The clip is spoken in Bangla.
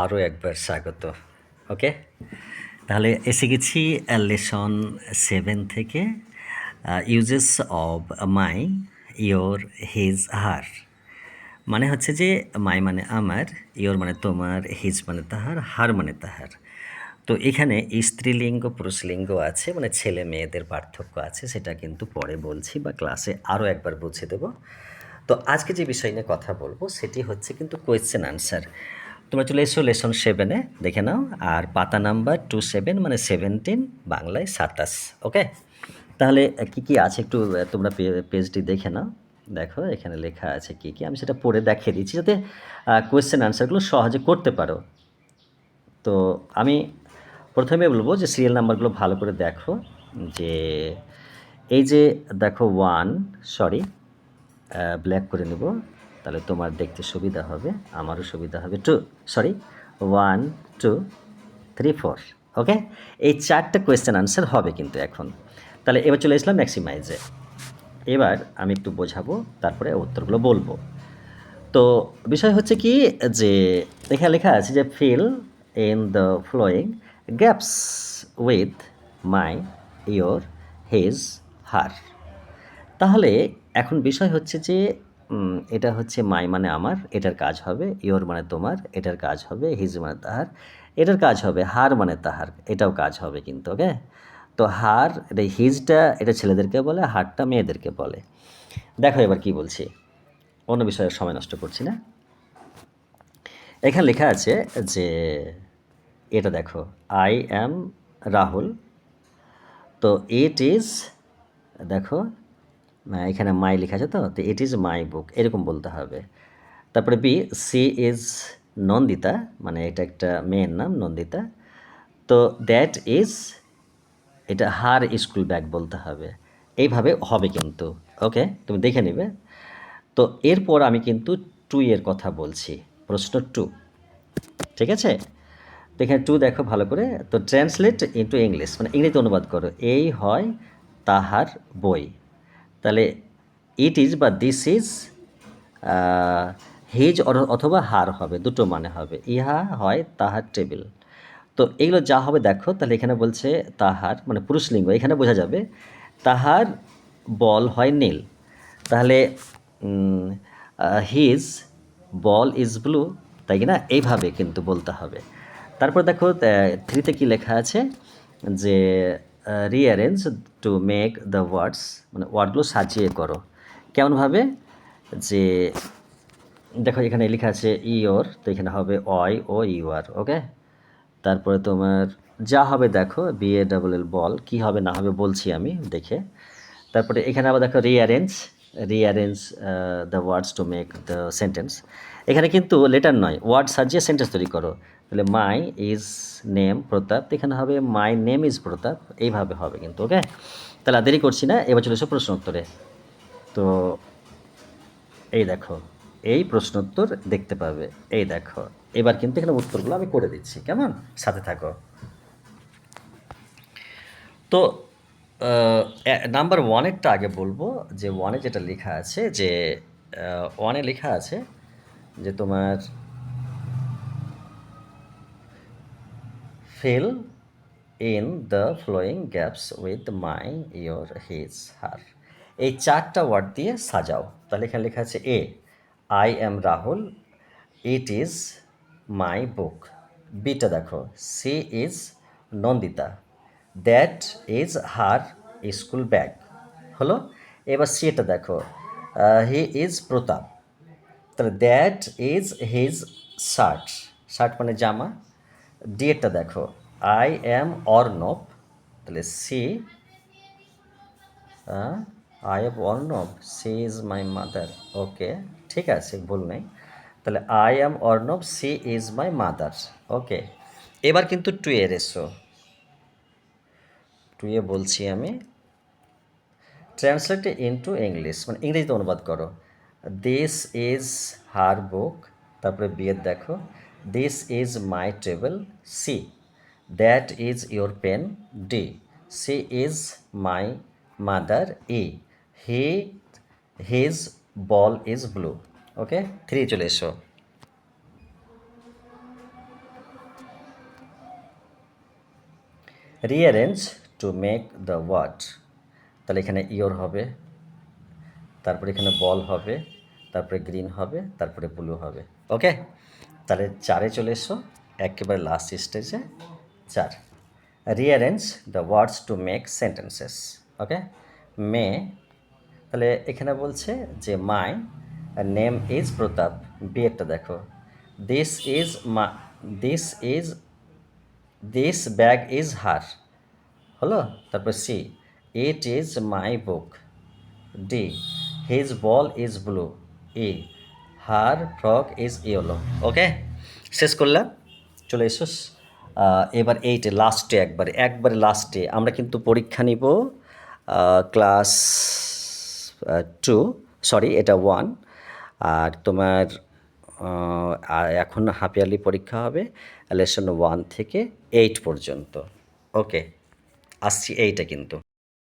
আরও একবার স্বাগত। ওকে, তাহলে এসে গেছি লেসন 7 থেকে uses of my, your, his, her. মানে হচ্ছে যে মাই মানে আমার, ইয়োর মানে তোমার, হিজ মানে তাহার, হার মানে তাহার। তো এখানে স্ত্রীলিঙ্গ পুরুষলিঙ্গ আছে, মানে ছেলে মেয়েদের পার্থক্য আছে, সেটা কিন্তু পরে বলছি বা ক্লাসে আরও একবার বুঝিয়ে দেবো। তো আজকে যে বিষয় নিয়ে কথা বলবো সেটি হচ্ছে কিন্তু কোয়েশ্চেন আনসার। তোমরা চলে এসো লেসন 7-এ, দেখে নাও। আর পাতা নাম্বার 27 মানে 17, বাংলায় 27। ওকে, তাহলে কি কি আছে একটু তোমরা পেজটি দেখে নাও। দেখো এখানে লেখা আছে কি কি, আমি সেটা পড়ে দেখিয়ে দিচ্ছি যাতে কোয়েশ্চেন আনসারগুলো সহজে করতে পারো। তো আমি প্রথমে বলবো যে সিরিয়াল নাম্বারগুলো ভালো করে দেখো। যে এই যে দেখো 1, সরি ব্ল্যাক করে নেব, তাহলে তোমার দেখতে সুবিধা হবে, আমারও সুবিধা হবে। 2, সরি 1 2 3 4। ওকে, এই 4টা কোয়েশ্চেন আনসার হবে কিন্তু এখন। তাহলে এবার চলে আসলাম ম্যাক্সিমাইজে। এবার আমি একটু বোঝাবো, তারপরে উত্তরগুলো বলবো। তো বিষয় হচ্ছে কি, যে এখানে লেখা আছে যে fill in the following gaps with my, your, his, her. তাহলে এখন বিষয় হচ্ছে যে এটা হচ্ছে মাই মানে আমার, এটার কাজ হবে, ইয়োর মানে তোমার, এটার কাজ হবে, হিজ মানে তাহার, এটার কাজ হবে, হার মানে তাহার, এটাও কাজ হবে কিন্তু। ওকে, তো হার, এটা হিজটা এটা ছেলেদেরকে বলে, হারটা মেয়েদেরকে বলে। দেখো এবার কি বলছি, অন্য বিষয়ে সময় নষ্ট করছি না। এখানে লেখা আছে যে এটা দেখো, আই অ্যাম রাহুল। তো ইট ইজ, দেখো এখানে মাই লেখা আছে, তো ইট ইজ মাই বুক, এরকম বলতে হবে। তারপরে বি, সি ইজ নন্দিতা, মানে এটা একটা মেয়ের নাম নন্দিতা। তো দ্যাট ইজ, এটা হার স্কুল ব্যাগ বলতে হবে। এইভাবে হবে কিন্তু। ওকে, তুমি দেখে নেবে। তো এরপর আমি কিন্তু 2 এর কথা বলছি, প্রশ্ন 2। ঠিক আছে, তো এখানে 2 দেখো ভালো করে। তো ট্রান্সলেট ইন্টু ইংলিশ, মানে ইংরেজিতে অনুবাদ করো। এই হয় তাহার বই। তাহলে ইট ইজ বা দিস ইজ হিজ অথবা হার হবে, দুটো মানে হবে। ইহা হয় তাহার টেবিল। তো এগুলো যা হবে দেখো, তাহলে এখানে বলছে তাহার মানে পুরুষলিঙ্গ, এখানে বোঝা যাবে তাহার বল হয় নীল। তাহলে হিজ বল ইজ ব্লু, তাই কি না? এইভাবে কিন্তু বলতে হবে। তারপর দেখো 3-তে কী লেখা আছে, যে rearrange to make the words, মানে ওয়ার্ডগুলো সাজিয়ে করো। কেমনভাবে? যে দেখো এখানে লেখা আছে ইওর, তো এখানে হবে অয় ও ইউ আর। ওকে, তারপরে তোমার যা হবে দেখো, BALL বল, কী হবে না হবে বলছি আমি দেখে। তারপরে এখানে আবার দেখো rearrange, rearrange the words to make the sentence. এখানে কিন্তু লেটার নয়, ওয়ার্ড সাজিয়ে সেন্টেন্স তৈরি করো। তাহলে মাই ইজ নেম প্রতাপ, এখানে হবে মাই নেম ইজ প্রতাপ, এইভাবে হবে কিন্তু। ওকে, তাহলে আর দেরি করছি না, এবার চলে এসো প্রশ্ন উত্তরে। তো এই দেখো, এই প্রশ্ন উত্তর দেখতে পাবে, এই দেখো। এবার কিন্তু এখানে উত্তরগুলো আমি করে দিচ্ছি, কেমন? সাথে থাকো। তো নাম্বার 1-এরটা আগে বলবো, যে 1-এ যেটা লেখা আছে, যে 1-এ লেখা আছে যে তোমার fill in the following gaps with my, your, his, her. এই 4টা ওয়ার্ড দিয়ে সাজাও। তাহলে এখানে লেখা আছে A, I am Rahul, it is my book. বিটা দেখো, she is Nandita, that is her school bag. হলো, এবার সিটা দেখো, হি ইজ প্রতাপ, তাহলে that is his shirt, shirt মানে জামা। ডিএটা দেখো, আই অ্যাম অর্ণব, তাহলে C, I am Arnab, she is my mother. ওকে, ঠিক আছে, ভুল নেই। তাহলে I am Arnab, she is my mother. Okay, এবার কিন্তু 2-এর এসো। 2-এ বলছি আমি, ট্রান্সলেট ইনটু ইংলিশ, মানে ইংরেজিতে অনুবাদ করো। দিস ইজ হার বুক, তারপরে বিয়ের দেখো, this is my table, C, that is your pen, D, she is my mother, E, he, his ball is blue. Okay, 3 চলে এসো। Rearrange to make the word, তাহলে এখানে ইয়োর হবে, তারপরে এখানে বল হবে, তারপরে গ্রিন হবে, তারপরে ব্লু হবে। ওকে, তাহলে 4-এ চলে এসো, একেবারে লাস্ট স্টেজে 4। Rearrange the words to make sentences. Okay, মে, তাহলে এখানে বলছে যে মাই নেম ইজ প্রতাপ, বিয়েরটা দেখো, দিস ইজ মা, this is, this bag is her, হলো, তারপর C, it is my book, D, his ball is blue, E, her frock is yellow. Okay, শেষ করলাম, চলে এসো। এবার এইটে লাস্টে একবারে লাস্টে আমরা কিন্তু পরীক্ষা নিব ক্লাস 2, সরি এটা 1, আর তোমার এখন হাফ ইয়ারলি পরীক্ষা হবে লেসন 1 থেকে 8 পর্যন্ত। ওকে, আসছি এইটা কিন্তু।